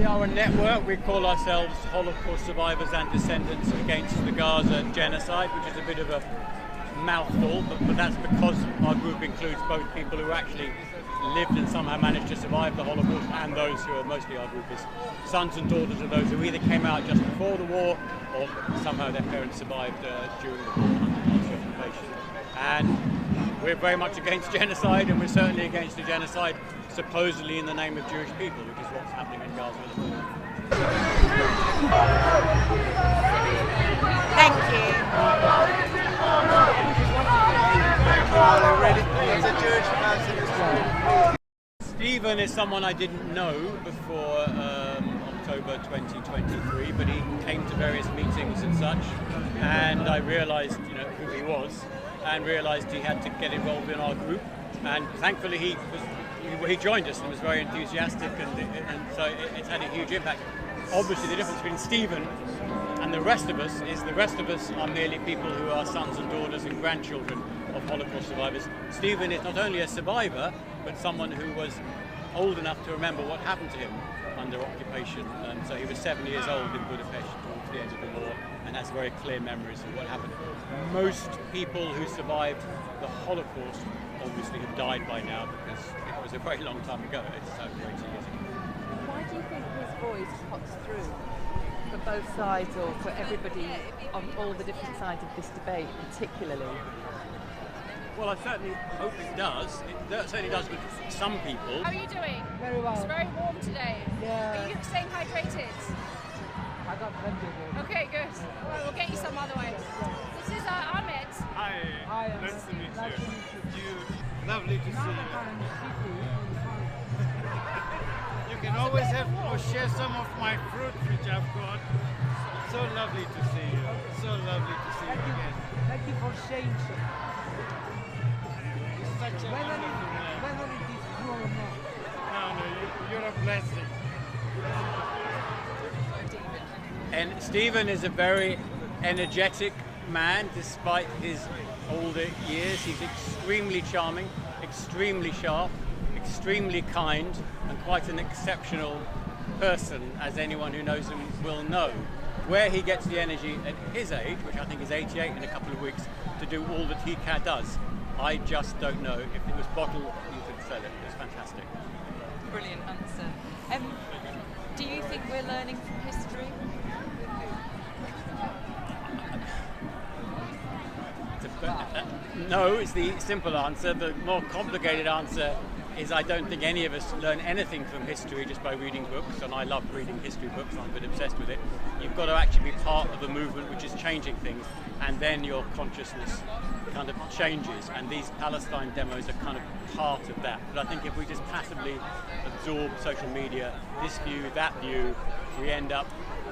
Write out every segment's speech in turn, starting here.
We are a network. We call ourselves Holocaust Survivors and Descendants Against the Gaza Genocide, which is a bit of a mouthful, but that's because our group includes both people who actually lived and somehow managed to survive the Holocaust, and those who are mostly our group is sons and daughters of those who either came out just before the war or somehow their parents survived during the war under occupation. And we're very much against genocide, and we're certainly against the genocide supposedly in the name of Jewish people, which is what's happening in Gaza at the moment. Thank you. Stephen is someone I didn't know before October 2023, but he came to various meetings and such, and I realised, who he was, and realised he had to get involved in our group, and thankfully he joined us and was very enthusiastic, and so it's had a huge impact. Obviously, the difference between Stephen and the rest of us is the rest of us are merely people who are sons and daughters and grandchildren of Holocaust survivors. Stephen is not only a survivor, but someone who was old enough to remember what happened to him under occupation. And so he was 7 years old in Budapest towards the end of the war and has very clear memories of what happened. Most people who survived the Holocaust obviously have died by now because it was a very long time ago. It's over 80 years ago. Why do you think his voice cuts through for both sides, or for everybody on all the different sides of this debate particularly? Well, I certainly hope it does. It certainly does with some people. How are you doing? Very well. It's very warm today. Yeah. Are you staying hydrated? I got plenty of it. Okay, good. All right, we'll get you some otherwise. This is Ahmed. Hi, nice to meet you. Lovely to see you. You can always have or share some of my fruit which I've got. So lovely to see you. So lovely to see you again. Thank you for sharing. You're such a wonderful man. Whether it is true or not. No, you're a blessing. And Stephen is a very energetic man despite his older years. He's extremely charming, extremely sharp, extremely kind, and quite an exceptional person, as anyone who knows him will know. Where he gets the energy at his age, which I think is 88 in a couple of weeks, to do all that he does, I just don't know. If it was bottled, you could sell it. It's fantastic. Brilliant answer. Do you think we're learning from history? No, it's the simple answer. The more complicated answer is I don't think any of us learn anything from history just by reading books, and I love reading history books. I'm a bit obsessed with it. You've got to actually be part of a movement which is changing things, and then your consciousness kind of changes, and these Palestine demos are kind of part of that. But I think if we just passively absorb social media, this view, that view, we end up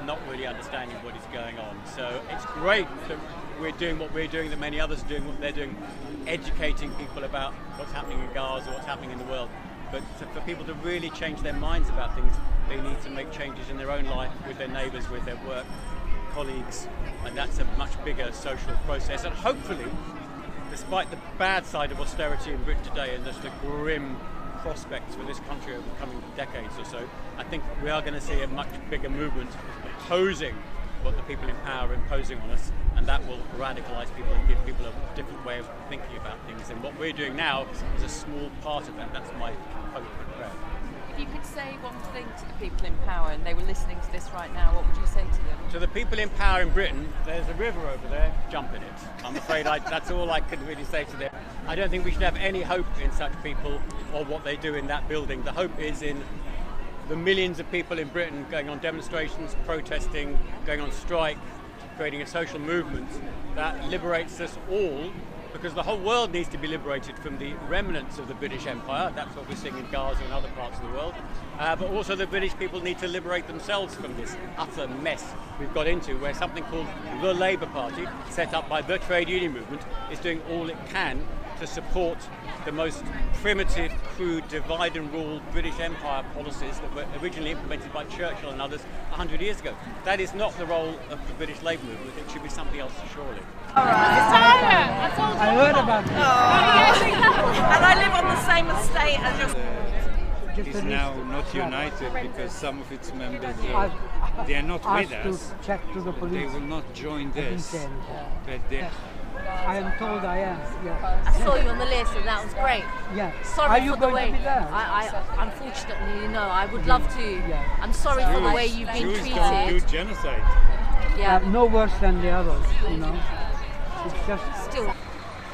not really understanding what is going on. So it's great that we're doing what we're doing, that many others are doing what they're doing, educating people about what's happening in Gaza, what's happening in the world. But for people to really change their minds about things, they need to make changes in their own life, with their neighbours, with their work colleagues, and that's a much bigger social process. And hopefully, despite the bad side of austerity in Britain today and just the grim prospects for this country over the coming decades or so, I think we are going to see a much bigger movement opposing what the people in power are imposing on us, and that will radicalise people and give people a different way of thinking about things. And what we're doing now is a small part of that. That's my hope and prayer. If you could say one thing to the people in power and they were listening to this right now, what would you say to them? To the people in power in Britain, there's a river over there, jump in it. I'm afraid that's all I could really say to them. I don't think we should have any hope in such people or what they do in that building. The hope is in the millions of people in Britain going on demonstrations, protesting, going on strike, creating a social movement that liberates us all, because the whole world needs to be liberated from the remnants of the British Empire. That's what we're seeing in Gaza and other parts of the world. But also the British people need to liberate themselves from this utter mess we've got into, where something called the Labour Party, set up by the trade union movement, is doing all it can to support the most primitive, crude, divide and rule British Empire policies that were originally implemented by Churchill and others 100 years ago. That is not the role of the British Labour movement. It should be something else, surely. All right. I told you. I heard about it. And I live on the same estate as your... is now not united because some of its members they are not with asked us. to check to the They police. will not join this. detail. But they, I am told I am. Yeah. I saw you on the list and that was great. Yeah. Sorry Are for you the going way. to be there? I unfortunately no. I would love to. Yeah. I'm sorry for the way you've been Jews don't do treated. genocide. Yeah. No worse than the others, you know. It's just Still.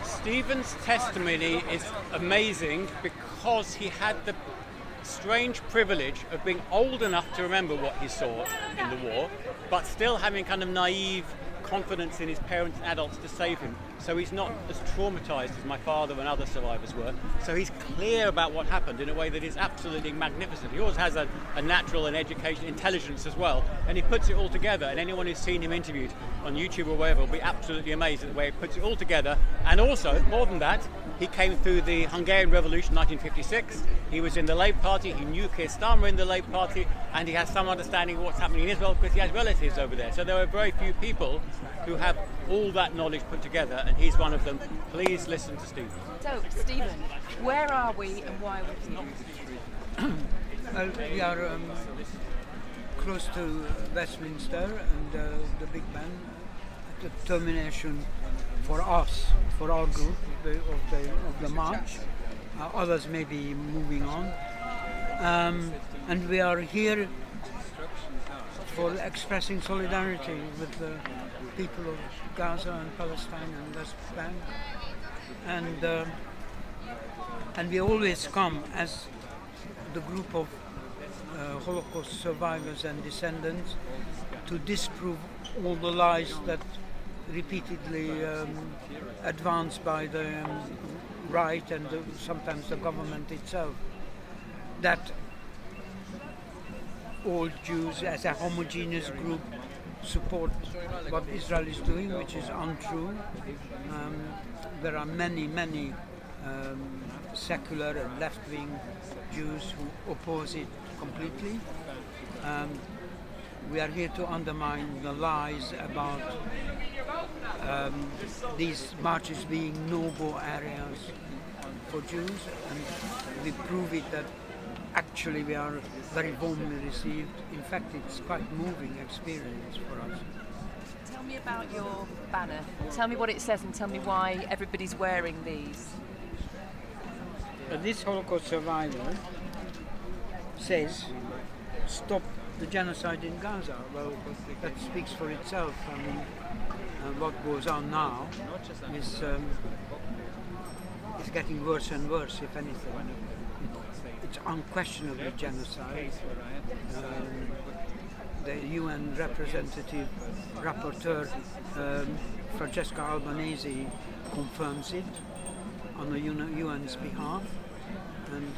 Stephen's testimony is amazing because he had the strange privilege of being old enough to remember what he saw in the war, but still having kind of naive confidence in his parents and adults to save him. So he's not as traumatized as my father and other survivors were. So he's clear about what happened in a way that is absolutely magnificent. He also has a natural and education intelligence as well, and he puts it all together. And anyone who's seen him interviewed on YouTube or wherever will be absolutely amazed at the way he puts it all together. And also, more than that, he came through the Hungarian Revolution 1956. He was in the Labour Party. He knew Keir Starmer in the Labour Party, and he has some understanding of what's happening in Israel because he has relatives over there. So there are very few people who have all that knowledge put together, and he's one of them. Please listen to Stephen. So, Stephen, where are we and why are we here? Well, we are close to Westminster and the Big Ben. The termination for us, for our group, of the march. Others may be moving on, and we are here for expressing solidarity with the people of Gaza and Palestine and West Bank, and we always come as the group of Holocaust survivors and descendants to disprove all the lies that repeatedly advanced by the right and sometimes the government itself, that all Jews as a homogeneous group support what Israel is doing, which is untrue. There are many secular and left-wing Jews who oppose it completely. We are here to undermine the lies about these marches being no-go areas for Jews, and we prove it that actually we are very warmly received. In fact, it's quite moving experience for us. Tell me about your banner. Tell me what it says and tell me why everybody's wearing these. This Holocaust survivor says, "Stop the genocide in Gaza." Well, that speaks for itself. I mean, what goes on now is getting worse and worse, if anything. It's unquestionably genocide. The UN representative rapporteur, Francesca Albanese, confirms it on the UN's behalf, and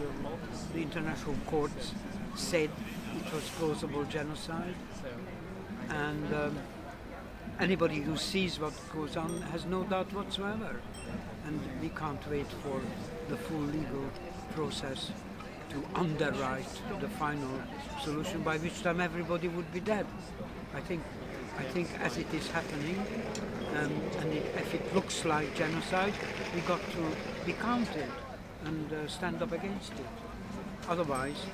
the international courts said it was plausible genocide, and anybody who sees what goes on has no doubt whatsoever, and we can't wait for the full legal process to underwrite the final solution, by which time everybody would be dead. I think as it is happening, and if it looks like genocide, we got to be counted and stand up against it. Otherwise,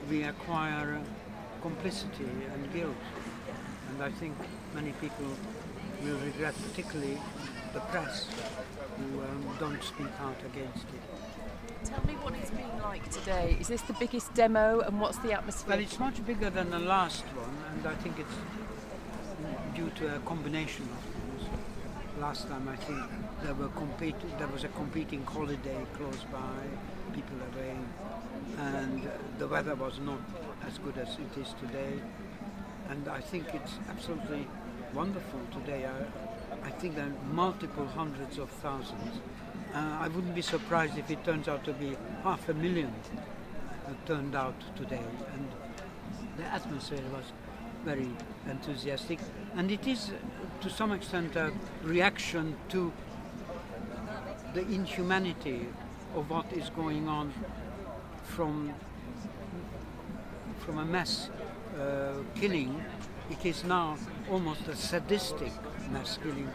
we acquire complicity and guilt, and I think many people will regret, particularly the press, who don't speak out against it. Tell me what it's been like today. Is this the biggest demo and what's the atmosphere? Well, it's much bigger than the last one, and I think it's due to a combination of things. Last time I think there was a competing holiday close by, people away, and the weather was not as good as it is today. And I think it's absolutely wonderful today. I think there are multiple hundreds of thousands. I wouldn't be surprised if it turns out to be 500,000 turned out today, and the atmosphere was very enthusiastic, and it is to some extent a reaction to the inhumanity of what is going on from a mass killing. It is now almost a sadistic mass killing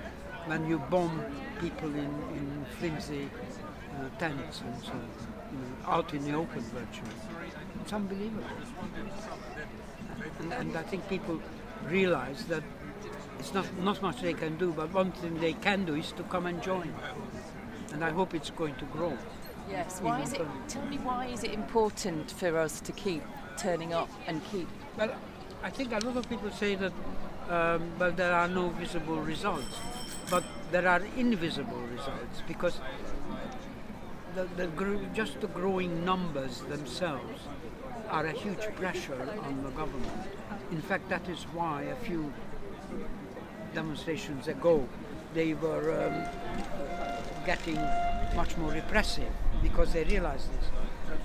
when you bomb people in flimsy tents and so on. out in the open virtually. It's unbelievable. And I think people realize that it's not much they can do, but one thing they can do is to come and join. And I hope it's going to grow. Yes. Why is it? Tell me, why is it important for us to keep turning up and keep? Well, I think a lot of people say that well, there are no visible results, but there are invisible results because just the growing numbers themselves are a huge pressure on the government. In fact, that is why a few demonstrations ago they were getting much more repressive because they realize this.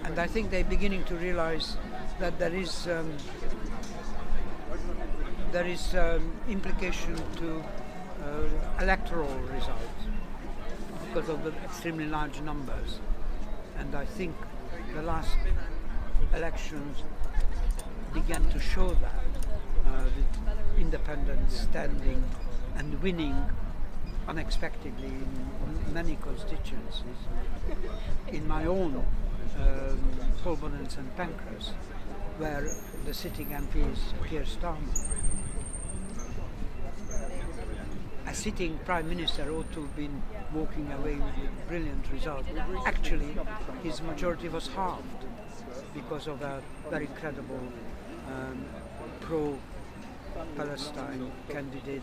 And I think they're beginning to realize that there is implication to electoral results because of the extremely large numbers. And I think the last elections began to show that with independents standing and winning unexpectedly in many constituencies. In my own Holborn and St Pancras, where the sitting MP is Keir Starmer. A sitting Prime Minister ought to have been walking away with a brilliant result. Actually, his majority was halved because of a very credible pro-Palestine candidate,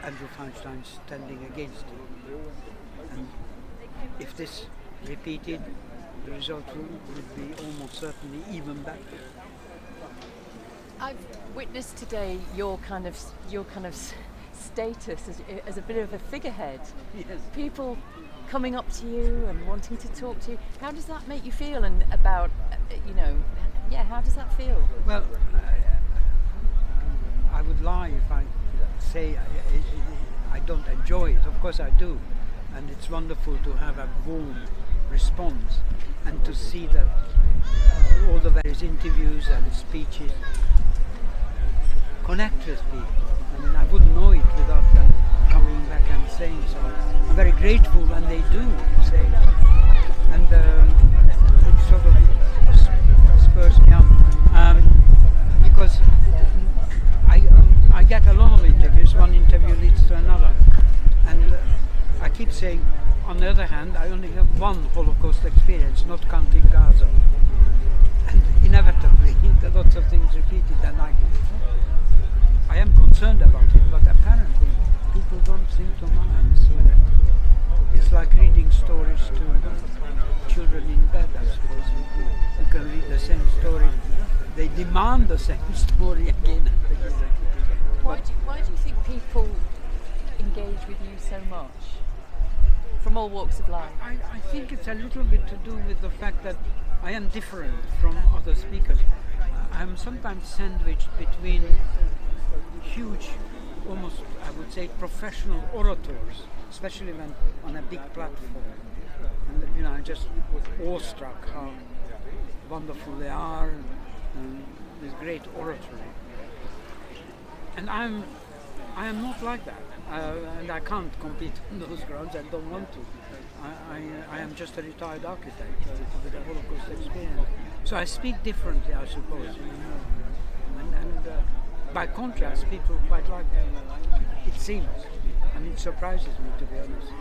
Andrew Feinstein, standing against him. And if this repeated, the result would be almost certainly even better. I've witnessed today your kind of status as a bit of a figurehead. Yes. People coming up to you and wanting to talk to you. How does that make you feel? And about, how does that feel? Well, I would lie if I say I don't enjoy it. Of course I do. And it's wonderful to have a warm response and to see that all the various interviews and speeches connect with people. I mean, I wouldn't know it without them coming back and saying so. I'm very grateful when they do say it. And it sort of spurs me on. Because I get a lot of interviews, one interview leads to another. And I keep saying, on the other hand, I only have one Holocaust experience, not counting Gaza. And inevitably, lots of things repeated, and I am concerned about it, but apparently people don't seem to mind. So it's like reading stories to children in bed, I suppose. You can read the same story. They demand the same story again and again. Why do you think people engage with you so much? From all walks of life? I think it's a little bit to do with the fact that I am different from other speakers. I'm sometimes sandwiched between huge, almost I would say professional orators, especially when on a big platform. And I'm just awestruck how wonderful they are with great oratory. And I am not like that. And I can't compete on those grounds. I don't want to. I am just a retired architect with a Holocaust experience. So I speak differently, I suppose. And by contrast, people quite like that. It seems. And it surprises me, to be honest.